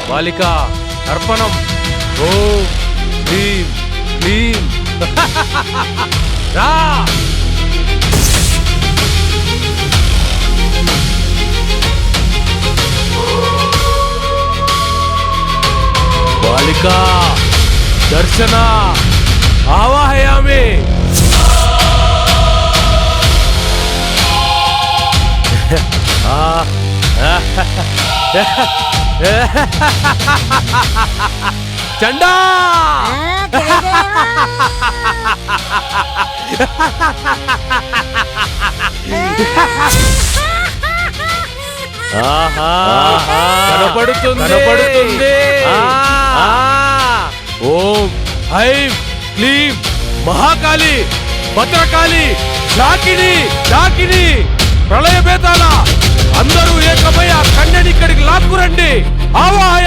బాలిక అర్పణం. ఓం హ్రీం క్లీం. రా. బాలిక దర్శన ఆవాహయామి. చండా కనపడుతుంది. ఓం ఐం క్లీం మహాకాళి భద్రకాళి శాకిని ప్రళయ భేదాల అందరూ ఏకమై ఆ కన్యని ఇక్కడికి లాక్కురండి. ఆవాహయ